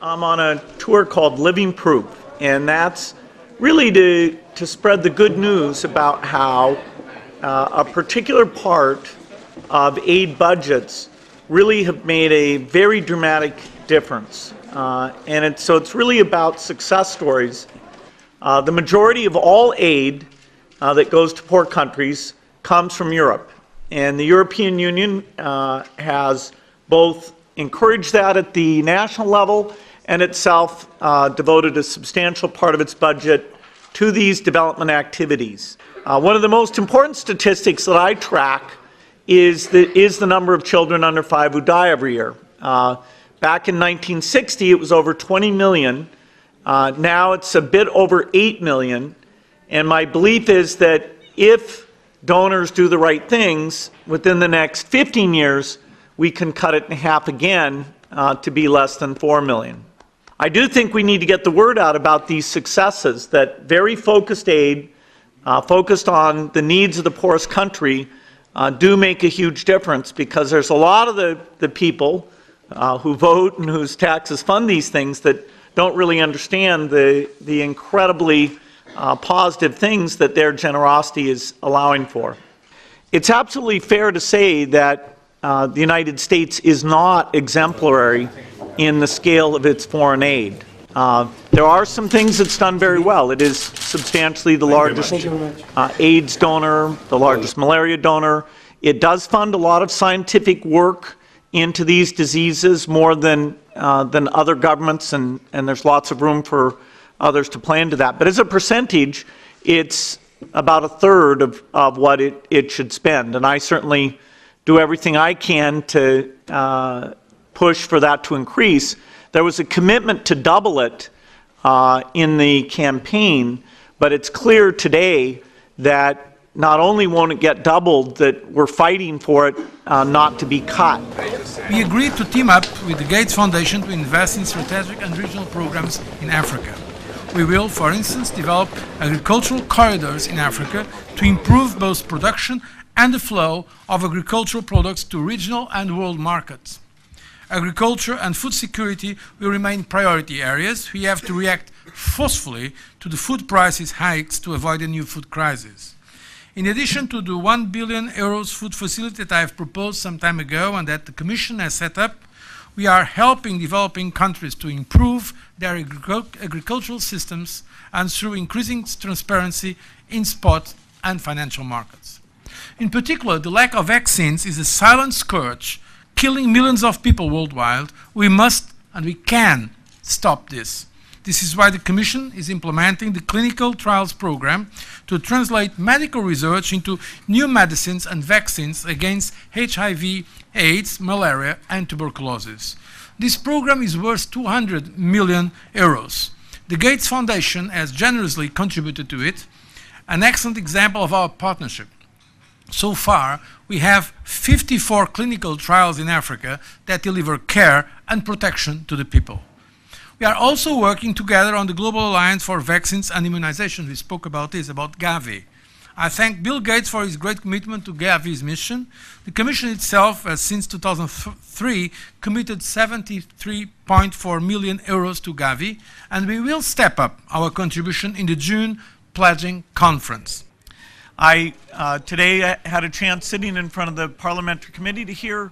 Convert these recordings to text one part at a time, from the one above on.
I'm on a tour called Living Proof, and that's really to spread the good news about how a particular part of aid budgets really have made a very dramatic difference. So it's really about success stories. The majority of all aid that goes to poor countries comes from Europe. And the European Union has both encouraged that at the national level and itself devoted a substantial part of its budget to these development activities. One of the most important statistics that I track is the number of children under 5 who die every year. Back in 1960, it was over 20 million. Now it's a bit over 8 million. And my belief is that if donors do the right things, within the next 15 years, we can cut it in half again to be less than 4 million. I do think we need to get the word out about these successes, that very focused aid, focused on the needs of the poorest country, do make a huge difference, because there's a lot of the people who vote and whose taxes fund these things that don't really understand the incredibly positive things that their generosity is allowing for. It's absolutely fair to say that the United States is not exemplary in the scale of its foreign aid. There are some things it's done very well. It is substantially the largest AIDS donor, the largest malaria donor. It does fund a lot of scientific work into these diseases, more than other governments, and there's lots of room for others to play into that. But as a percentage, it's about a third of what it should spend. And I certainly do everything I can to push for that to increase. There was a commitment to double it in the campaign, but it's clear today that not only won't it get doubled, that we're fighting for it not to be cut. We agreed to team up with the Gates Foundation to invest in strategic and regional programs in Africa. We will, for instance, develop agricultural corridors in Africa to improve both production and the flow of agricultural products to regional and world markets. Agriculture and food security will remain priority areas. We have to react forcefully to the food prices hikes to avoid a new food crisis. In addition to the €1 billion food facility that I have proposed some time ago and that the Commission has set up, we are helping developing countries to improve their agricultural systems and through increasing transparency in spot and financial markets. In particular, the lack of vaccines is a silent scourge killing millions of people worldwide. We must and we can stop this. This is why the Commission is implementing the clinical trials program to translate medical research into new medicines and vaccines against HIV, AIDS, malaria, and tuberculosis. This program is worth €200 million. The Gates Foundation has generously contributed to it, an excellent example of our partnership. So far, we have 54 clinical trials in Africa that deliver care and protection to the people. We are also working together on the Global Alliance for Vaccines and Immunization. We spoke about this, about Gavi. I thank Bill Gates for his great commitment to Gavi's mission. The Commission itself has since 2003 committed €73.4 million to Gavi, and we will step up our contribution in the June pledging conference. I today had a chance sitting in front of the parliamentary committee to hear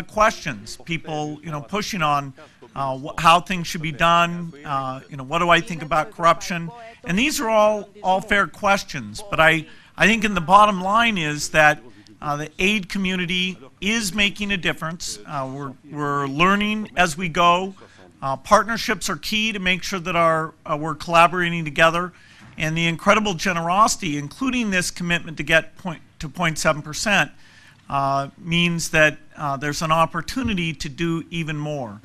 questions, people pushing on how things should be done, what do I think about corruption, and these are all fair questions. But I think in the bottom line is that the aid community is making a difference. We're learning as we go. Partnerships are key to make sure that we're collaborating together. And the incredible generosity, including this commitment to get to 0.7%, means that there's an opportunity to do even more.